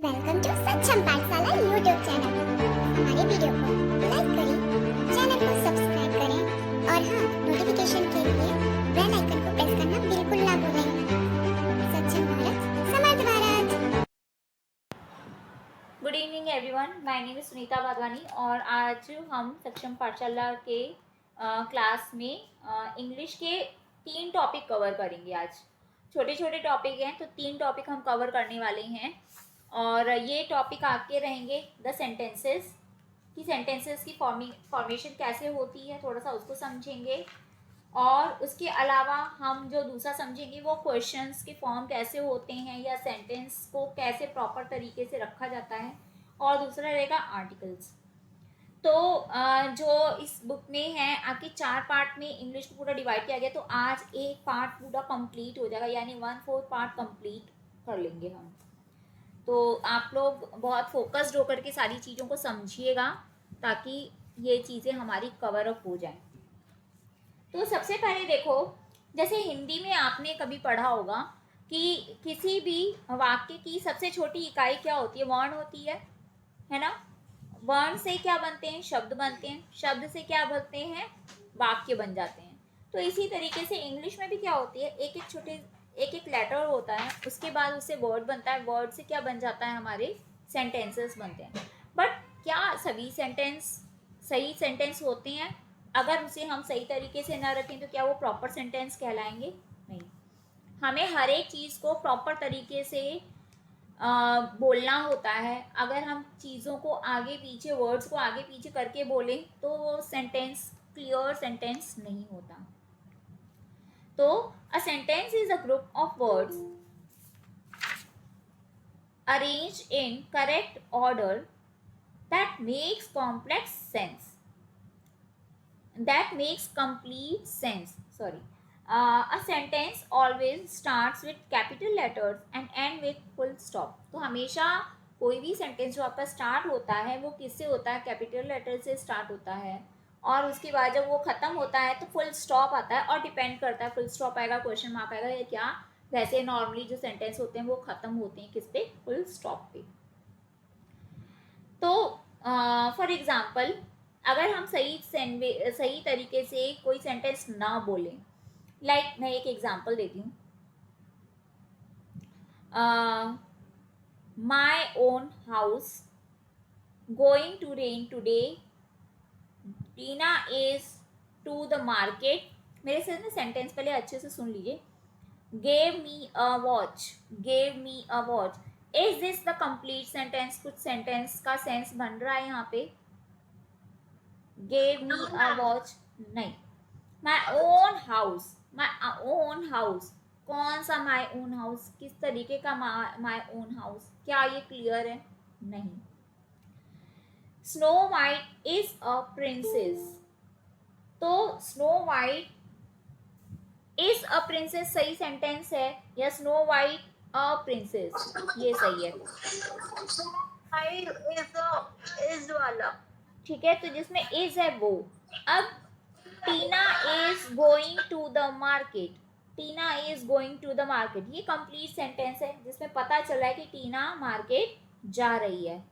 Welcome to सक्षम पाठशाला YouTube channel. हमारे वीडियो को लाइक करें, चैनल को सब्सक्राइब करें और हाँ, नोटिफिकेशन के लिए बेल आइकन को प्रेस करना बिल्कुल ना भूलें। सक्षम भारत, समर्थ Bharat. Good evening everyone, my name is Sunita Wadhwani और आज हम सक्षम पाठशाला के क्लास में इंग्लिश के 3 टॉपिक कवर करेंगे। आज छोटे छोटे टॉपिक हैं तो 3 टॉपिक हम कवर करने वाले हैं और ये टॉपिक आपके रहेंगे द सेंटेंसेस की सेंटेंसेस की फॉर्मेशन कैसे होती है, थोड़ा सा उसको समझेंगे और उसके अलावा हम जो दूसरा समझेंगे वो क्वेश्चंस के फॉर्म कैसे होते हैं या सेंटेंस को कैसे प्रॉपर तरीके से रखा जाता है और दूसरा रहेगा आर्टिकल्स। तो जो इस बुक में है आपके 4 पार्ट में इंग्लिश को पूरा डिवाइड किया गया, तो आज एक पार्ट पूरा कंप्लीट हो जाएगा, यानी 1/4 पार्ट कंप्लीट कर लेंगे हम। तो आप लोग बहुत फोकस्ड होकर के सारी चीज़ों को समझिएगा ताकि ये चीज़ें हमारी कवर अप हो जाएं। तो सबसे पहले देखो, जैसे हिंदी में आपने कभी पढ़ा होगा कि किसी भी वाक्य की सबसे छोटी इकाई क्या होती है? वर्ण होती है ना। वर्ण से क्या बनते हैं? शब्द बनते हैं। शब्द से क्या बनते हैं? वाक्य बन जाते हैं। तो इसी तरीके से इंग्लिश में भी क्या होती है, एक एक लेटर होता है, उसके बाद उससे वर्ड बनता है, वर्ड से क्या बन जाता है? हमारे सेंटेंसेस बनते हैं। बट क्या सभी सेंटेंस सही सेंटेंस होते हैं? अगर उसे हम सही तरीके से ना रखें तो क्या वो प्रॉपर सेंटेंस कहलाएंगे? नहीं। हमें हर एक चीज़ को प्रॉपर तरीके से बोलना होता है। अगर हम चीज़ों को आगे पीछे, वर्ड्स को आगे पीछे करके बोलें तो वो सेंटेंस क्लियर सेंटेंस नहीं होता। तो a sentence is a group of words arranged in correct order that makes complex sense, that makes complete sense. Sorry. A sentence always starts with capital letters and end with full stop. तो हमेशा कोई भी sentence जो आपका start होता है वो किससे होता है? कैपिटल लेटर से स्टार्ट होता है और उसके बाद जब वो खत्म होता है तो फुल स्टॉप आता है और डिपेंड करता है, फुल स्टॉप आएगा, क्वेश्चन मार्क आएगा या क्या। वैसे नॉर्मली जो सेंटेंस होते हैं वो खत्म होते हैं किस पे? फुल स्टॉप पे। तो फॉर एग्जाम्पल, अगर हम सही तरीके से कोई सेंटेंस ना बोलें, लाइक मैं एक एग्जाम्पल देती हूँ। My own house, going to rain today, Tina is to the market. मेरे साथ ना सेंटेंस पहले अच्छे से सुन लीजिए। Gave me a watch, gave me a watch. Is this the complete sentence? कुछ सेंटेंस का सेंस बन रहा है यहाँ पे? gave me a watch, नहीं। my own house, my own house, कौन सा my own house? किस तरीके का my own house? क्या ये क्लियर है? नहीं। Snow White is a princess, तो Snow White is a princess सही सेंटेंस है या Snow White a princess? ये सही है। इज वाला ठीक है, तो जिसमें इज है वो। अब Tina is going to the market, Tina is going to the market, ये कंप्लीट सेंटेंस है जिसमें पता चल रहा है कि टीना मार्केट जा रही है।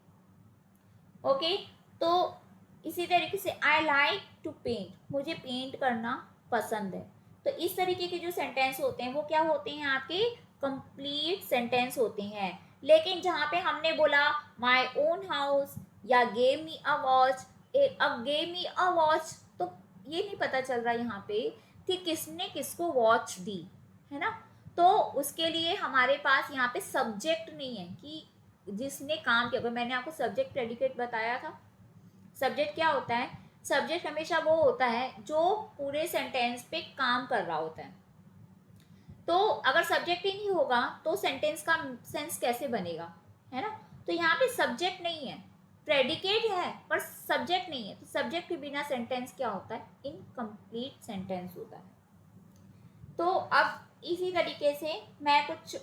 ओके, तो इसी तरीके से आई लाइक टू पेंट, मुझे पेंट करना पसंद है। तो इस तरीके के जो सेंटेंस होते हैं वो क्या होते हैं? आपके कंप्लीट सेंटेंस होते हैं। लेकिन जहाँ पे हमने बोला माई ओन हाउस या गेव मी अ वॉच, अब गेव मी अ वॉच, तो ये नहीं पता चल रहा यहाँ पे कि किसने किसको वॉच दी, है ना। तो उसके लिए हमारे पास यहाँ पे सब्जेक्ट नहीं है कि जिसने काम किया। मैंने आपको सब्जेक्ट प्रेडिकेट बताया था। सब्जेक्ट क्या होता है? सब्जेक्ट हमेशा वो होता है जो पूरे सेंटेंस पे काम कर रहा होता है। तो अगर सब्जेक्ट ही नहीं होगा तो सेंटेंस का सेंस कैसे बनेगा, है ना। तो यहाँ पे सब्जेक्ट नहीं है, प्रेडिकेट है पर सब्जेक्ट नहीं है। तो सब्जेक्ट के बिना सेंटेंस क्या होता है? इनकम्प्लीट सेंटेंस होता है। तो अब इसी तरीके से मैं कुछ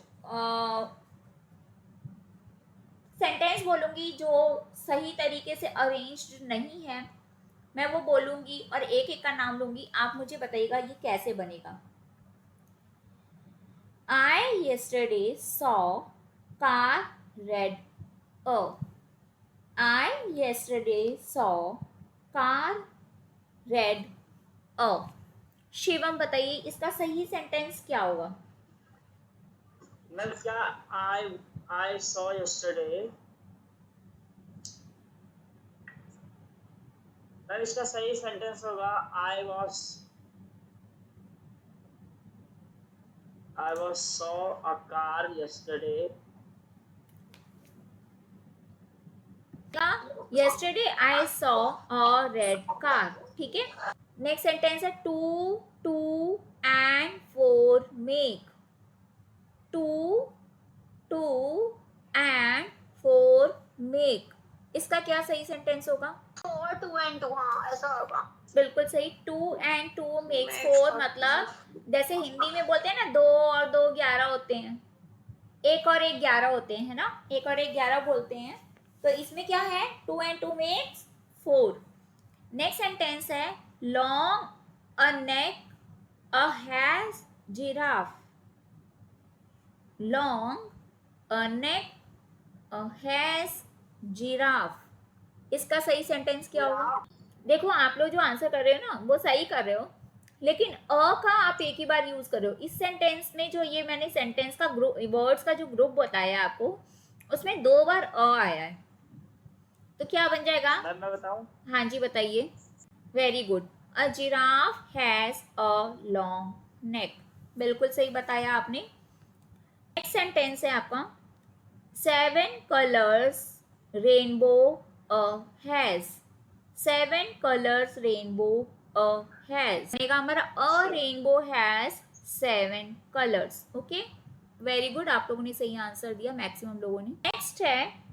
सेंटेंस बोलूँगी जो सही तरीके से अरेंज्ड नहीं है, मैं वो बोलूँगी और एक एक का नाम लूँगी। आप मुझे बताइएगा ये कैसे बनेगा। I yesterday saw car red a. I yesterday saw car red a. Shivam बताइए इसका सही सेंटेंस क्या होगा? मैम क्या I saw yesterday, मैम इसका सही सेंटेंस होगा I was saw a car yesterday. क्या? Yesterday I saw a red car. ठीक है. नेक्स्ट सेंटेंस है 2 and 4 make. 2 and 4 make. इसका क्या सही सेंटेंस होगा? 4 2 and 2, हाँ ऐसा होगा। बिल्कुल सही। 2 and 2 makes 4 मतलब जैसे हिंदी में बोलते हैं ना 2 और 2 11 होते हैं, 1 और 1 11 होते हैं, है ना, 1 और 1 11 बोलते हैं। तो इसमें क्या है? 2 and 2 makes 4। नेक्स्ट सेंटेंस है long a neck a has giraffe. Long a neck a has giraffe. इसका सही सेंटेंस क्या होगा? देखो आप लोग जो आंसर कर रहे हो ना वो सही कर रहे हो, लेकिन अ का आप एक ही बार यूज कर रहे हो। इस सेंटेंस में जो ये मैंने सेंटेंस का ग्रुप, वर्ड्स का जो ग्रुप बताया आपको, उसमें 2 बार अ आया है, तो क्या बन जाएगा? मैम मैं बताऊं? हाँ जी बताइए। Very good. A giraffe has a long neck. बिल्कुल सही बताया आपने। नेक्स्ट सेंटेंस है आपका 7 colours rainbow a has. 7 colours rainbow a has. हमारा a rainbow has 7 colours. Okay, very good, आप लोगों ने सही आंसर दिया, मैक्सिमम लोगों ने। नेक्स्ट है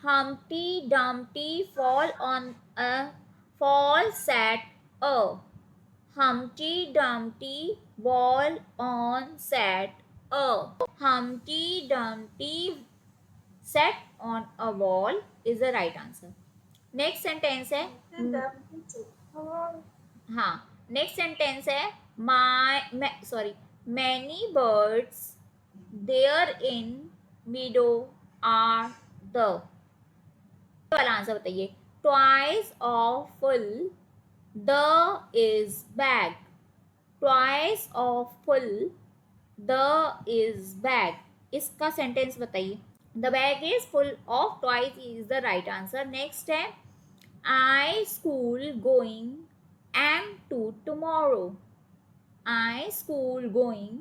Humpty Dumpty fall sat a. Humpty Dumpty fall on sat a. Humpty Dumpty sat on a wall is the right answer. Next sentence है हाँ, नेक्स्ट सेंटेंस है many birds there in meadow are the वाला answer बताइए। Twice of full the is bag. Twice of full the is bag. इसका sentence बताइए। The bag is full of twice is the right answer. Next है I school going am to tomorrow. I school going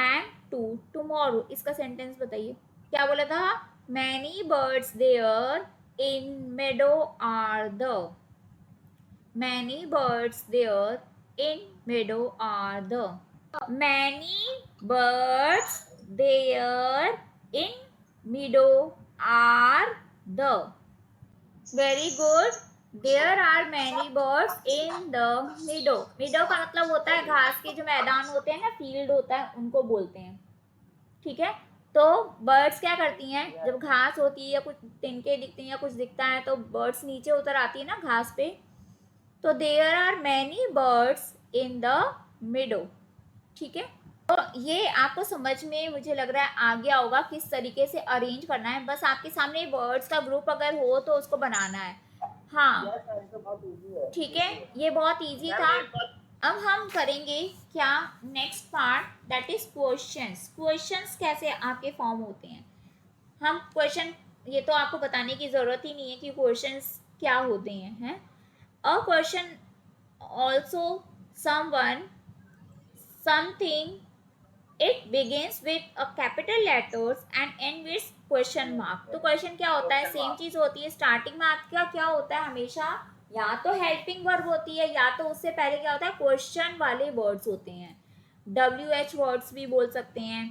am to tomorrow. इसका sentence बताइए। क्या बोला था? Many birds there in meadow are the. Many birds there in meadow are the. Many birds there in meadow are the. Very good. There are many birds in the meadow. meadow का मतलब होता है घास के जो मैदान होते हैं ना, फील्ड होता है, उनको बोलते हैं। ठीक है, तो बर्ड्स क्या करती हैं जब घास होती है या कुछ तिनके दिखते हैं या कुछ दिखता है तो बर्ड्स नीचे उतर आती है ना घास पे। तो there are many birds in the meadow। ठीक है, तो ये आपको समझ में मुझे लग रहा है आ गया होगा किस तरीके से अरेंज करना है। बस आपके सामने वर्ड्स का ग्रुप अगर हो तो उसको बनाना है। हाँ ठीक है, ये बहुत इजी था। अब हम करेंगे क्या? Next part, that is questions. Questions कैसे आपके फॉर्म होते हैं? हम क्वेश्चन, ये तो आपको बताने की जरूरत ही नहीं है कि क्वेश्चंस क्या होते हैं। A question also someone something, it begins with a capital letters and end with question mark। तो क्वेश्चन क्या होता है? सेम चीज होती है। स्टार्टिंग में आपका क्या होता है? हमेशा या तो हेल्पिंग वर्ब होती है या तो उससे पहले क्या होता है? क्वेश्चन वाले वर्ड्स होते हैं। WH वर्ड्स भी बोल सकते हैं,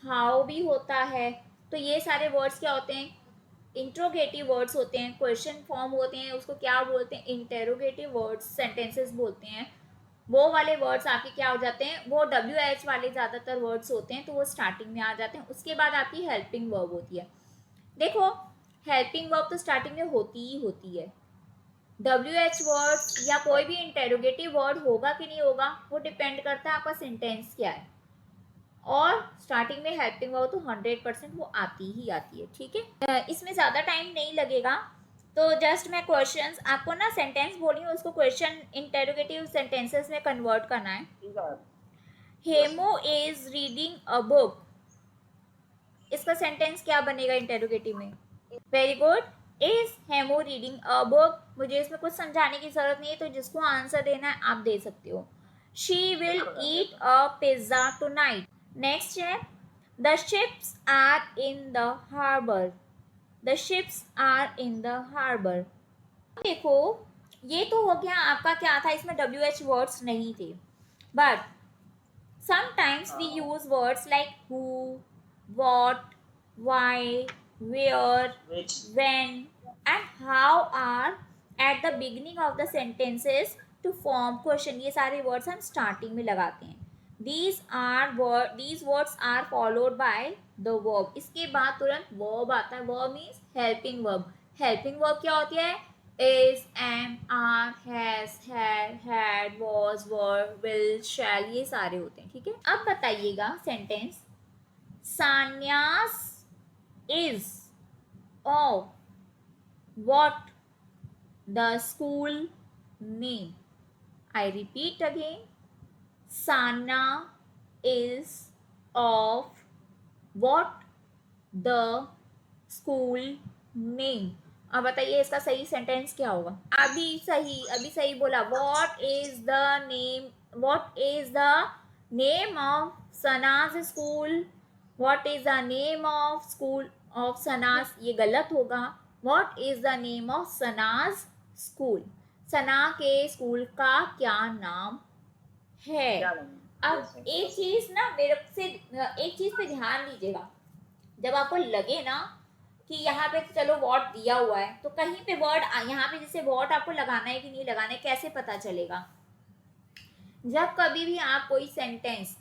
हाउ भी होता है। तो ये सारे वर्ड्स क्या होते हैं? इंट्रोगेटिव वर्ड्स होते हैं। क्वेश्चन फॉर्म होते हैं, उसको क्या बोलते हैं? इंटेरोगेटिव वर्ड्स, सेंटेंसेस बोलते हैं। वो वाले वर्ड्स आपके क्या हो जाते हैं? वो WH वाले ज़्यादातर वर्ड्स होते हैं, तो वो स्टार्टिंग में आ जाते हैं। उसके बाद आपकी हेल्पिंग वर्ब होती है। देखो, हेल्पिंग वर्ब तो स्टार्टिंग में होती ही होती है। WH वर्ड या कोई भी इंटेरोगेटिव वर्ड होगा कि नहीं होगा, वो डिपेंड करता है आपका सेंटेंस क्या है। और स्टार्टिंग में हेल्पिंग वर्ब तो 100% वो आती ही आती है, ठीक है। इसमें ज़्यादा टाइम नहीं लगेगा, तो जस्ट मैं क्वेश्चंस आपको ना सेंटेंस बोली हूँ, उसको क्वेश्चन इंटेरोगेटिव सेंटेंसेस में कन्वर्ट करना है। Haemo is reading a book, इसका सेंटेंस क्या बनेगा इंटेरोगेटिव में? Very good, is haemo reading a book. मुझे इसमें कुछ समझाने की जरूरत नहीं है, तो जिसको आंसर देना है आप दे सकते हो। She will eat a pizza tonight. Next है the ships are in the harbour, the ships are in the harbour. देखो ये तो हो गया आपका, क्या था इसमें WH वर्ड्स नहीं थे, but sometimes we use words like who, what, why, where, Which. when and how are at the beginning of the sentences to form question। ये सारे words हम starting में लगाते हैं। These words are followed by the verb। इसके बाद तुरंत verb आता है। Verb means helping verb। Helping verb क्या होती है? is, am, are, has, had, was, were, will, shall, ये सारे होते हैं, ठीक है। अब बताइएगा sentence, सान्यास is of what the school name। I repeat again, Sana is of what the school name। अब बताइए इसका सही सेंटेंस क्या होगा? अभी सही बोला। What is the name of Sana's school, what is the name of school of Sana's, ये गलत होगा। What is the name of Sana's school, Sana के स्कूल का क्या नाम है। अब एक चीज ना मेरे से एक चीज पे ध्यान दीजिएगा, जब आपको लगे ना कि यहाँ पे चलो वॉट दिया हुआ है, तो कहीं पे वर्ड यहाँ पे जैसे वॉट आपको लगाना है कि नहीं लगाना है, कैसे पता चलेगा? जब कभी भी आप कोई सेंटेंस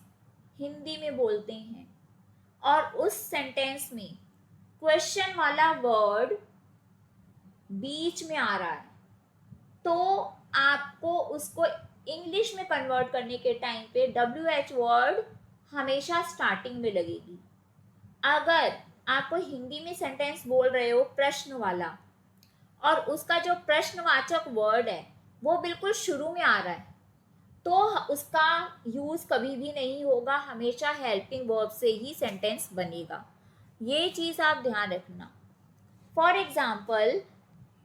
हिंदी में बोलते हैं और उस सेंटेंस में क्वेश्चन वाला वर्ड बीच में आ रहा है, तो आपको उसको इंग्लिश में कन्वर्ट करने के टाइम पे WH वर्ड हमेशा स्टार्टिंग में लगेगी। अगर आपको हिंदी में सेंटेंस बोल रहे हो प्रश्न वाला और उसका जो प्रश्नवाचक वर्ड है वो बिल्कुल शुरू में आ रहा है, तो उसका यूज कभी भी नहीं होगा, हमेशा हेल्पिंग वर्ब से ही सेंटेंस बनेगा। ये चीज आप ध्यान रखना। For example,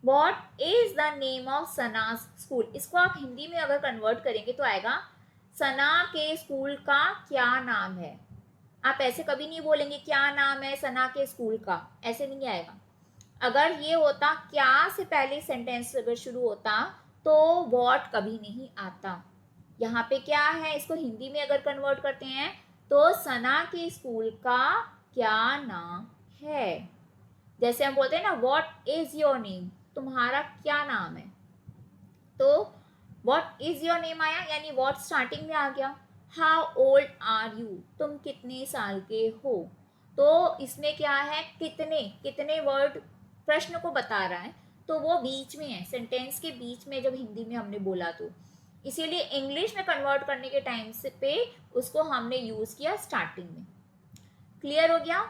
what is the name of Sana's school, इसको आप हिंदी में अगर कन्वर्ट करेंगे तो आएगा सना के स्कूल का क्या नाम है। आप ऐसे कभी नहीं बोलेंगे क्या नाम है सना के स्कूल का, ऐसे नहीं आएगा। अगर ये होता क्या से पहले सेंटेंस अगर शुरू होता तो व्हाट कभी नहीं आता। यहाँ पे क्या है, इसको हिंदी में अगर कन्वर्ट करते हैं तो सना के स्कूल का क्या नाम है। जैसे हम बोलते हैं ना व्हाट इज योर नेम, तुम्हारा क्या नाम है, तो व्हाट इज योर नेम आया, यानी व्हाट स्टार्टिंग में आ गया। हाउ ओल्ड आर यू, तुम कितने साल के हो, तो इसमें क्या है, कितने वर्ड प्रश्न को बता रहा है, तो वो बीच में है, सेंटेंस के बीच में जब हिंदी में हमने बोला तो इसीलिए इंग्लिश में कन्वर्ट करने के टाइम से पे उसको हमने यूज किया स्टार्टिंग में। क्लियर हो गया?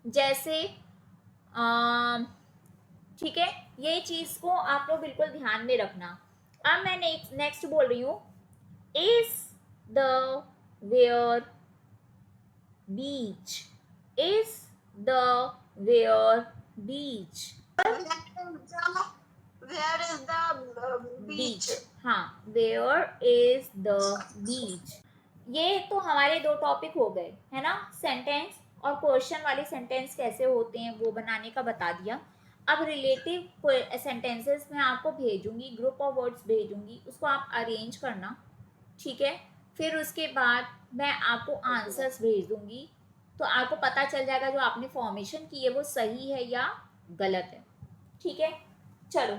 जैसे ठीक है, ये चीज को आप लोग बिल्कुल ध्यान में रखना। अब मैं नेक्स्ट बोल रही हूँ, is the where beach, is the where beach, Where is the beach? हाँ, वेयर इज द बीच। ये तो हमारे दो टॉपिक हो गए है ना, सेंटेंस और क्वेश्चन वाले सेंटेंस कैसे होते हैं वो बनाने का बता दिया। अब रिलेटिव सेंटेंसेस मैं आपको भेजूंगी, ग्रुप ऑफ वर्ड्स भेजूंगी, उसको आप अरेंज करना, ठीक है। फिर उसके बाद मैं आपको आंसर्स भेज दूंगी, तो आपको पता चल जाएगा जो आपने फॉर्मेशन की है वो सही है या गलत है, ठीक है। चलो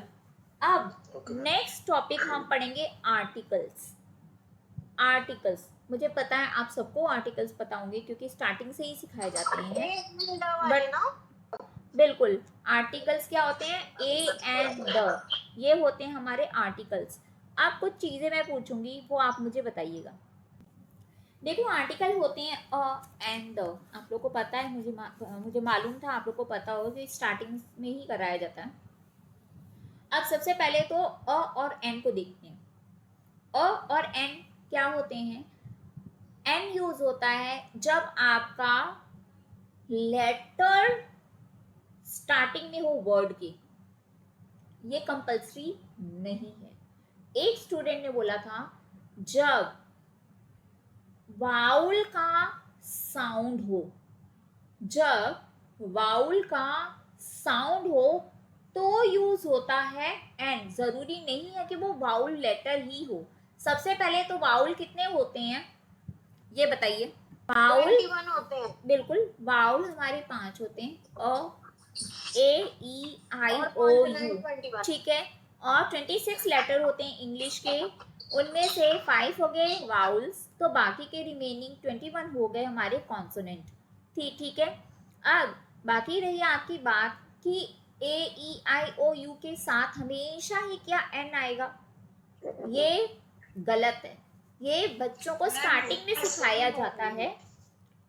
अब नेक्स्ट टॉपिक हम पढ़ेंगे आर्टिकल्स। आर्टिकल्स, मुझे पता है आप सबको आर्टिकल्स पता होंगे क्योंकि स्टार्टिंग से ही सिखाए जाते हैं, बट बिल्कुल आर्टिकल्स क्या होते हैं, ए एंड द, ये होते हैं हमारे आर्टिकल्स। अब कुछ चीज़ें मैं पूछूंगी वो आप मुझे बताइएगा। देखो आर्टिकल होते हैं अ एंड द, आप लोग को पता है, मुझे मालूम था, आप लोग को पता होगा कि स्टार्टिंग में ही कराया जाता है। अब सबसे पहले तो अ और एन को देखते हैं। अ और एन क्या होते हैं? एन यूज होता है जब आपका लेटर स्टार्टिंग में हो वर्ड के। ये कंपल्सरी नहीं है। एक स्टूडेंट ने बोला था जब वाउल का साउंड हो, जब वाउल का साउंड हो तो यूज होता है एंड। जरूरी नहीं है कि वो वाउल लेटर ही हो। सबसे पहले तो वाउल कितने होते हैं ये बताइए? वाउल 21 होते हैं बिल्कुल, वाउल हमारे 5 होते हैं, अ ए ई आई और ओ यू, कॉन्सोनेंट 21। ठीक है। और 26 लेटर होते हैं इंग्लिश के, उनमें से 5 हो गए वाउल्स, तो बाकी के रिमेनिंग 21 हो गए हमारे कॉन्सोनेंट। ठीक है। अब बाकी रही आपकी बात कि ए ई आई ओ यू के साथ हमेशा ही क्या एन आएगा? ये गलत है। ये बच्चों को स्टार्टिंग में सिखाया जाता है,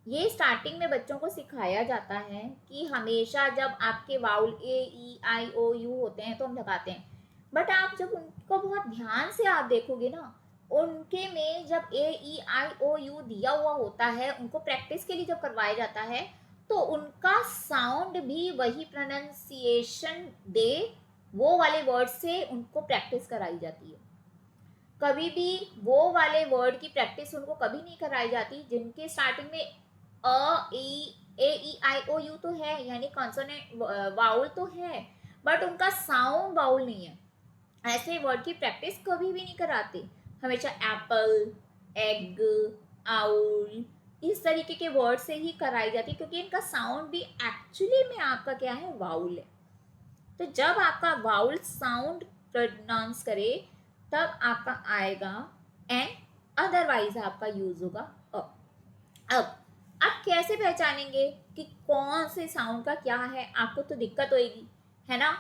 ये स्टार्टिंग में बच्चों को सिखाया जाता है कि हमेशा जब आपके vowel A E I O you होते हैं तो हम लगाते हैं। बट आप जब उनको बहुत ध्यान से आप देखोगे ना, उनके में जब ए ई आई ओ यू दिया हुआ होता है, उनको प्रैक्टिस के लिए जब करवाया जाता है तो उनका साउंड भी वही प्रोनाउंसिएशन दे, वो वाले वर्ड से उनको प्रैक्टिस कराई जाती है। कभी भी वो वाले वर्ड की प्रैक्टिस उनको कभी नहीं कराई जाती जिनके स्टार्टिंग में अ ई आई ओ यू तो है, यानी कॉन्सोनेंट वाउल तो है, बट उनका साउंड वाउल नहीं है। ऐसे वर्ड की प्रैक्टिस कभी भी नहीं कराते। हमेशा एप्पल, एग, आउल, इस तरीके के वर्ड से ही कराई जाती, क्योंकि इनका साउंड भी एक्चुअली में आपका क्या है? वाउल है। तो जब आपका वाउल साउंड प्रोनाउंस करे तब आपका आएगा एन, अदरवाइज आपका यूज होगा अ। अब आप कैसे पहचानेंगे कि कौन से साउंड का क्या है? आपको तो दिक्कत होगी, है ना?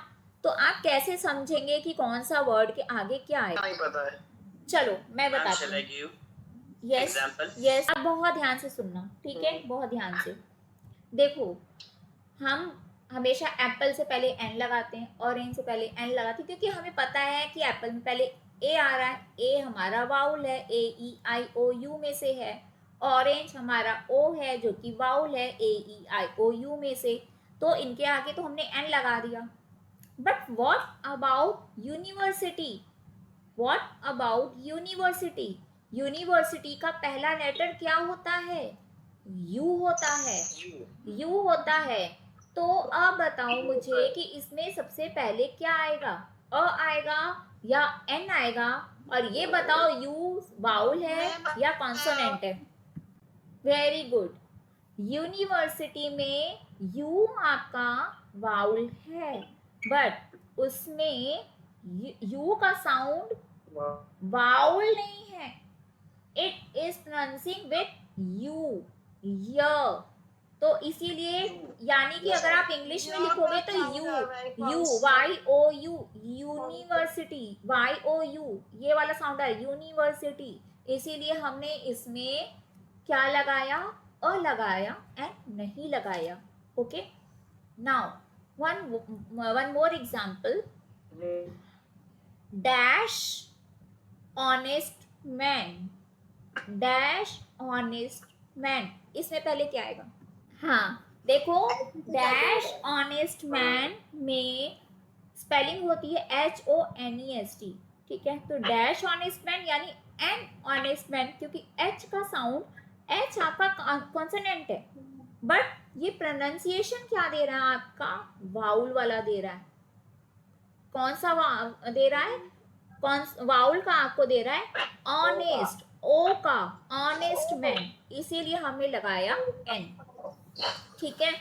तो आप कैसे समझेंगे कि कौन सा वर्ड के आगे क्या आएगा? नहीं पता है। चलो मैं Ma'am, बताती shall I हूँ। give yes example? यस, आप बहुत ध्यान से सुनना, ठीक है? बहुत ध्यान से देखो। हम हमेशा एप्पल से पहले एन लगाते हैं, ऑरेंज से पहले एन लगाते हैं, क्योंकि हमें पता है कि एप्पल में पहले ए आ रहा है। ए हमारा वाउल है, ए ई आई ओ यू में से है। ऑरेंज हमारा ओ है जो कि वाउल है, ए ई आई ओ यू में से। तो इनके आगे तो हमने एन लगा दिया। But what about university? What about university? University का पहला लेटर क्या होता है? यू होता है, You. यू होता है। तो अब बताओ मुझे कि इसमें सबसे पहले क्या आएगा? अ आएगा या एन आएगा? और ये बताओ यू वाउल है या कॉन्सोनेंट है? Very good. यूनिवर्सिटी में यू आपका वाउल है, बट उसमें यू का साउंड वाउल नहीं है। It is pronouncing with you, य। तो इसीलिए, यानी कि अगर आप इंग्लिश में लिखोगे तो U Y O U, university, Y O U, ये वाला साउंड है यूनिवर्सिटी। इसीलिए हमने इसमें क्या लगाया? अ लगाया एंड नहीं लगाया। Okay, now one more example. Dash honest man, dash honest man, इसमें पहले क्या आएगा? हाँ देखो, डैश ऑनेस्ट मैन में स्पेलिंग होती है HONEST, ठीक है? तो डैश ऑनेस्ट मैन यानी एन ऑनेस्ट मैन, क्योंकि एच का साउंड, एच आपका कॉन्सोनेंट है, बट ये प्रोनाउंसिएशन क्या दे रहा है? आपका वाउल वाला दे रहा है। कौन सा दे रहा है? कौन वाउल का आपको दे रहा है? ऑनेस्ट, ओ का, ऑनेस्ट मैन, इसीलिए हमने लगाया एन, ठीक है?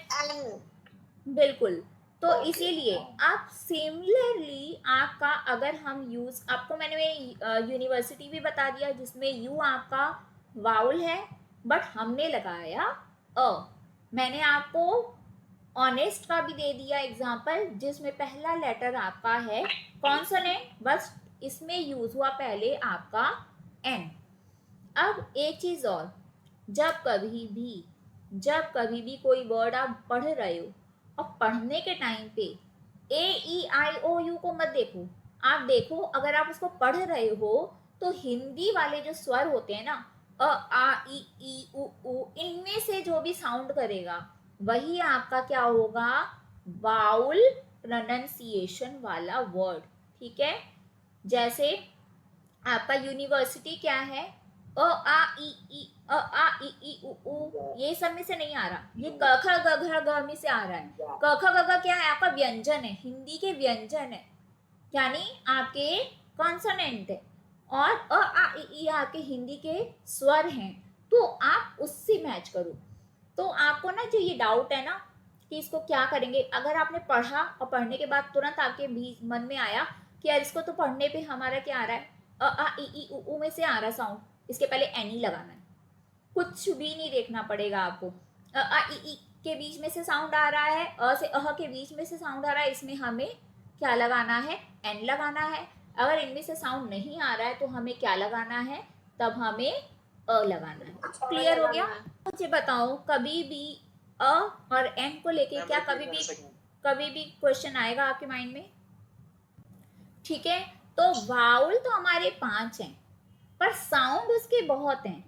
बिल्कुल। तो इसीलिए आप सिमिलरली आपका, अगर हम यूज, आपको मैंने यूनिवर्सिटी भी बता दिया जिसमें यू आपका वाउल है, बट हमने लगाया अ। मैंने आपको ऑनेस्ट का भी दे दिया एग्जाम्पल, जिसमें पहला लेटर आपका है कॉन्सोनेंट, बस इसमें यूज हुआ पहले आपका एन। अब एक चीज और, जब कभी भी कोई वर्ड आप पढ़ रहे हो और पढ़ने के टाइम पे AEIOU को मत देखो, आप देखो अगर आप उसको पढ़ रहे हो तो हिंदी वाले जो स्वर होते हैं ना, अ आ ई ई उ इनमें से जो भी साउंड करेगा वही आपका क्या होगा, वाउल प्रोनाउंसिएशन वाला वर्ड। ठीक है, जैसे आपका यूनिवर्सिटी क्या है, अ आ ई उ ये सब में से नहीं आ रहा, ये क ख ग घ घ में से आ रहा है। क ख ग घ क्या है, आपका व्यंजन है, हिंदी के व्यंजन है, यानी आपके कॉन्सोनेंट है, और अ आ ई आपके हिंदी के स्वर हैं, तो आप उससे मैच करो। तो आपको ना जो ये डाउट है ना कि इसको क्या करेंगे, अगर आपने पढ़ा और पढ़ने के बाद तुरंत आपके भी मन में आया कि यार इसको तो पढ़ने पे हमारा क्या आ रहा है, अ आ ई उ में से आ रहा साउंड, इसके पहले एनी लगाना है, कुछ भी नहीं देखना पड़ेगा आपको। अ आ ई के बीच में से साउंड आ रहा है, अ से अह के बीच में से साउंड आ रहा है, इसमें हमें क्या लगाना है, एन लगाना है। अगर इनमें से साउंड नहीं आ रहा है तो हमें क्या लगाना है, तब हमें अ लगाना है। क्लियर हो गया? मुझे बताओ, कभी भी अ और एन को लेके क्या कभी भी क्वेश्चन आएगा आपके माइंड में? ठीक है, तो वाउल तो हमारे 5 हैं, पर साउंड उसके बहुत हैं।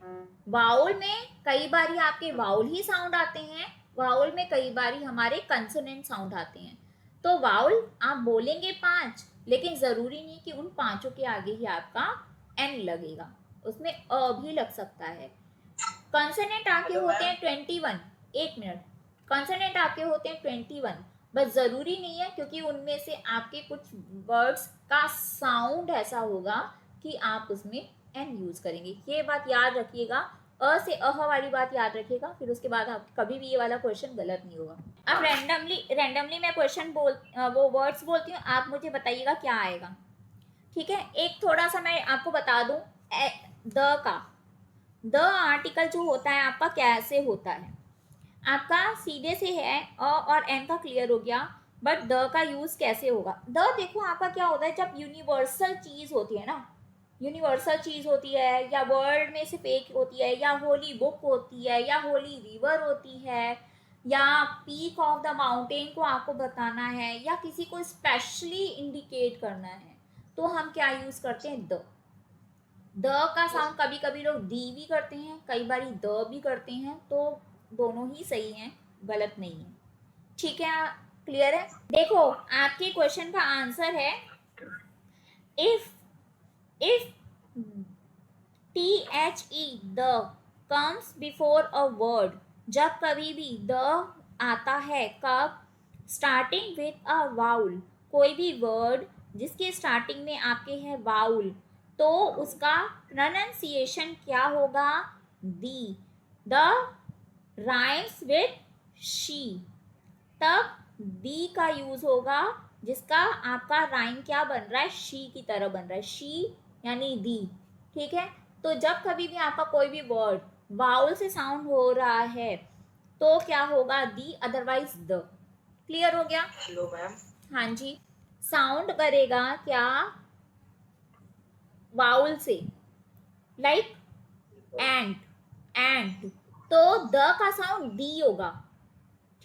वाउल में कई बारी आपके वाउल ही साउंड आते हैं, वाउल में कई बारी हमारे कंसोनेंट साउंड आते हैं। तो वाउल आप बोलेंगे 5, लेकिन जरूरी नहीं कि उन 5 के आगे ही आपका एन लगेगा, उसमें अ भी लग सकता है। कंसोनेंट आपके होते हैं 21, एक मिनट, कंसोनेंट आपके होते हैं 21, बस जरूरी नहीं है, क्योंकि उनमें से आपके कुछ वर्ड्स का साउंड ऐसा होगा कि आप उसमें एन यूज करेंगे। ये बात याद रखिएगा, अ से अह वाली बात याद रखिएगा, फिर उसके बाद आप कभी भी ये वाला क्वेश्चन गलत नहीं होगा। अब रैंडमली मैं क्वेश्चन वो वर्ड्स बोलती हूँ, आप मुझे बताइएगा क्या आएगा। ठीक है, एक थोड़ा सा मैं आपको बता दूं, द आर्टिकल जो होता है आपका कैसे होता है, आपका सीधे से है, अ और एन का क्लियर हो गया, बट द का यूज कैसे होगा। द देखो आपका क्या होता है, जब यूनिवर्सल चीज होती है ना, यूनिवर्सल चीज होती है, या वर्ल्ड में सिर्फ एक होती है, या होली बुक होती है, या होली रिवर होती है, या पीक ऑफ द माउंटेन को आपको बताना है, या किसी को स्पेशली इंडिकेट करना है, तो हम क्या यूज करते हैं, द का साउंड कभी कभी लोग दी भी करते हैं, कई बार द भी करते हैं, तो दोनों ही सही हैं, गलत नहीं है। ठीक है, क्लियर है? देखो आपके क्वेश्चन का आंसर है, if THE the comes before a word, जब कभी भी द आता है, कब, स्टार्टिंग विथ अ वाउल, कोई भी वर्ड जिसके स्टार्टिंग में आपके है वाउल, तो उसका प्रोनाउंसिएशन क्या होगा, दी। द राइम्स विथ शी, तब दी का यूज होगा, जिसका आपका राइम क्या बन रहा है, शी की तरह बन रहा है, शी यानी दी। ठीक है, तो जब कभी भी आपका कोई भी वर्ड वाउल से साउंड हो रहा है तो क्या होगा, दी, अदरवाइज द। क्लियर हो गया? Hello ma'am. हाँ जी, साउंड करेगा क्या, वाउल से, लाइक एंड, तो द का साउंड दी होगा।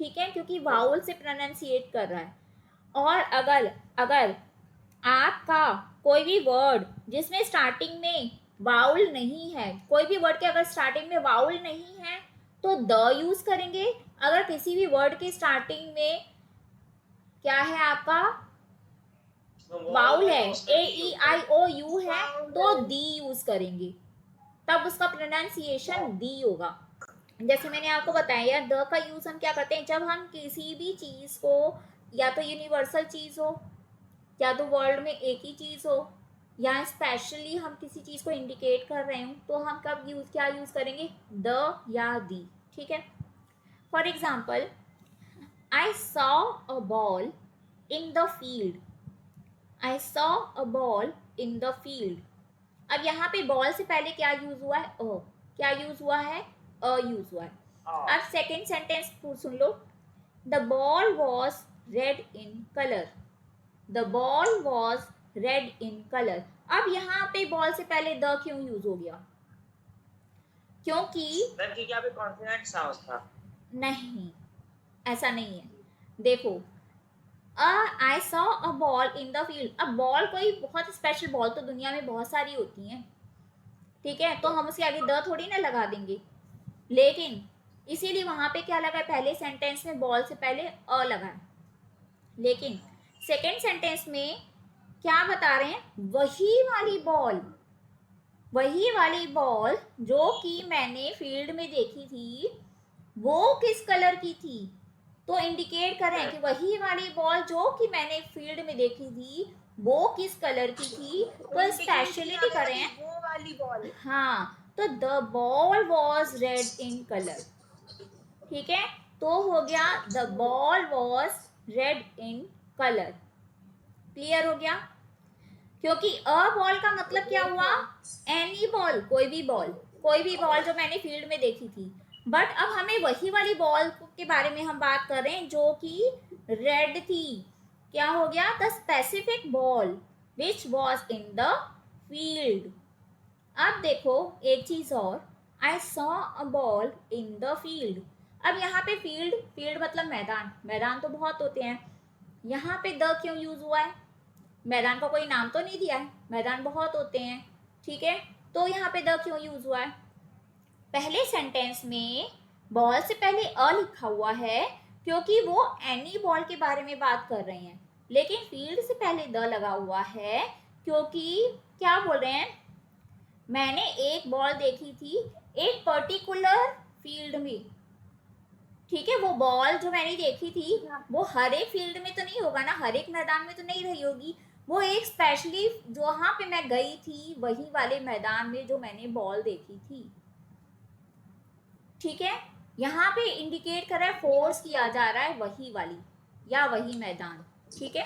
ठीक है, क्योंकि वाउल से प्रोनाउंसिएट कर रहा है। और अगर आपका कोई भी वर्ड जिसमें स्टार्टिंग में वाउल नहीं है, कोई भी वर्ड के अगर स्टार्टिंग में वाउल नहीं है तो द यूज करेंगे। अगर किसी भी वर्ड के स्टार्टिंग में क्या है आपका, वाउल है, AEIOU है, तो दी यूज करेंगे, तब उसका प्रोनाउंसिएशन दी होगा। जैसे मैंने आपको बताया यार, द का यूज हम क्या करते हैं, जब हम किसी भी चीज को, या तो यूनिवर्सल चीज हो, या तो वर्ल्ड में एक ही चीज हो, या स्पेशली हम किसी चीज को इंडिकेट कर रहे हो, तो हम कब क्या यूज करेंगे, द या दी। ठीक है, for example, I saw a ball in the field, I saw a ball in the field. अब यहाँ पे बॉल से पहले क्या यूज हुआ है, अ, क्या यूज हुआ है, अ यूज हुआ है। अब second sentence soon low, the ball was red in colour, the ball was red in colour. अब यहाँ पे बॉल से पहले द क्यों यूज हो गया, क्योंकि मैम क्योंकि यहाँ पे कॉन्फिडेंट साउंड था। नहीं, ऐसा नहीं है। देखो, I saw a ball in the field. अब बॉल कोई बहुत स्पेशल बॉल तो दुनिया में बहुत सारी होती हैं, ठीक है, तो हम उसके आगे द थोड़ी ना लगा देंगे, लेकिन इसीलिए वहां पे क्या लगा है, पहले सेंटेंस में बॉल से पहले अ लगा है, लेकिन सेकेंड सेंटेंस में क्या बता रहे हैं, वही वाली बॉल जो कि मैंने फील्ड में देखी थी वो किस कलर की थी, तो इंडिकेट करें कि वही वाली बॉल जो कि मैंने फील्ड में देखी थी वो किस कलर की थी, तो स्पेशलिटी करें। वो वाली बॉल। हाँ, तो the ball was red in colour, ठीक है, तो हो गया the ball was red in colour. Clear हो गया, क्योंकि अ बॉल का मतलब क्या हुआ, एनी बॉल, कोई भी बॉल जो मैंने फील्ड में देखी थी, बट अब हमें वही वाली बॉल के बारे में हम बात कर रहे हैं जो कि रेड थी। क्या हो गया, the specific ball which was in the field. अब देखो एक चीज और, I saw a ball in the field. अब यहाँ पे फील्ड मतलब मैदान तो बहुत होते हैं, यहाँ पे द क्यों यूज हुआ है, मैदान का कोई नाम तो नहीं दिया है, मैदान बहुत होते हैं, ठीक है, तो यहाँ पे द क्यों यूज हुआ है, पहले सेंटेंस में बॉल से पहले अ लिखा हुआ है क्योंकि वो एनी बॉल के बारे में बात कर रहे हैं, लेकिन फील्ड से पहले द लगा हुआ है क्योंकि क्या बोल रहे हैं, मैंने एक बॉल देखी थी एक पर्टिकुलर फील्ड में, ठीक है, वो बॉल जो मैंने देखी थी वो हर एक फील्ड में तो नहीं होगा ना, हर एक मैदान में तो नहीं रही होगी, वो एक स्पेशली जहाँ पे मैं गई थी वही वाले मैदान में जो मैंने बॉल देखी थी, ठीक है, यहाँ पे इंडिकेट कर रहा है, फोर्स किया जा रहा है वही वाली या वही मैदान, ठीक है,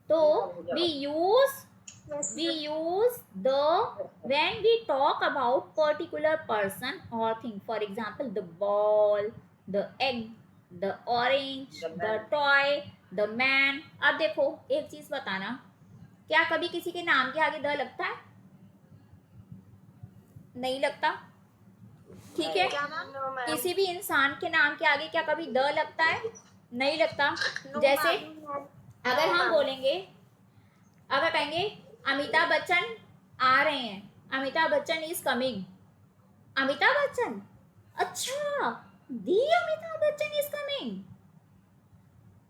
तो we use the when we talk about particular person or thing, for example the ball, the egg, the orange, the toy, the man। अब देखो एक चीज बताना, क्या कभी किसी के नाम के आगे द लगता है, नहीं लगता, ठीक है, किसी भी इंसान के नाम के आगे क्या कभी द लगता है, नहीं लगता। जैसे अगर हम बोलेंगे, अगर कहेंगे अमिताभ बच्चन आ रहे हैं, अमिताभ बच्चन इज कमिंग, अमिताभ बच्चन, अच्छा दी अमिताभ बच्चन इज कमिंग,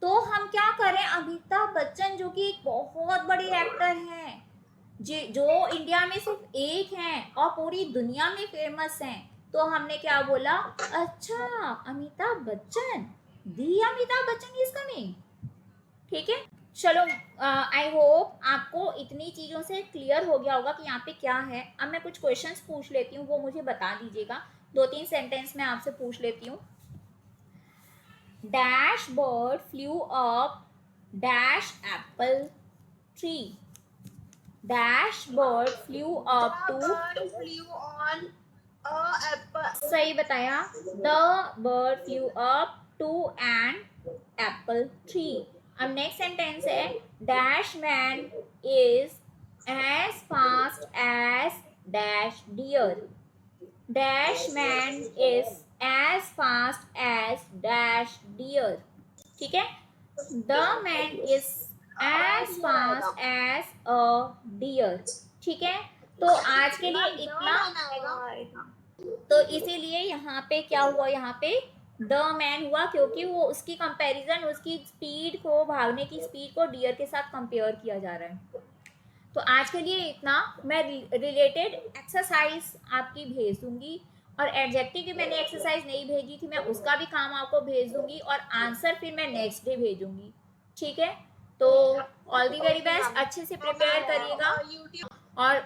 तो हम क्या करें, अमिताभ बच्चन जो कि एक बहुत बड़े एक्टर हैं जो इंडिया में सिर्फ एक हैं और पूरी दुनिया में फेमस हैं, तो हमने क्या बोला, अच्छा अमिताभ बच्चन, दी अमिताभ बच्चन इज कमिंग, ठीक है। चलो आई होप आपको इतनी चीज़ों से क्लियर हो गया होगा कि यहाँ पे क्या है। अब मैं कुछ क्वेश्चंस पूछ लेती हूँ, वो मुझे बता दीजिएगा, 2-3 सेंटेंस में आपसे पूछ लेती हूँ। Dash bird flew up dash apple tree, dash bird flew up to, सही बताया, the bird flew up to an apple tree. अब नेक्स्ट सेंटेंस है, dash man is as fast as dash deer, dash man is as fast as dash deer, ठीक है, the man is as fast as a deer, ठीक है। तो आज के लिए इतना, तो इसीलिए यहाँ पे क्या हुआ, यहाँ पे द मैन हुआ क्योंकि वो उसकी कंपैरिजन, उसकी स्पीड को, भागने की स्पीड को डियर के साथ कंपेयर किया जा रहा है। तो आज के लिए इतना, मैं रिलेटेड एक्सरसाइज आपकी भेज दूंगी, और एडजेक्टिव की मैंने एक्सरसाइज नहीं भेजी थी, मैं उसका भी काम आपको भेज दूंगी, और आंसर फिर मैं नेक्स्ट डे भेजूंगी, ठीक है। तो ऑल दी वेरी बेस्ट, अच्छे से प्रिपेयर करिएगा, और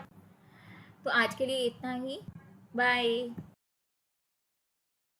तो आज के लिए इतना ही, बाय।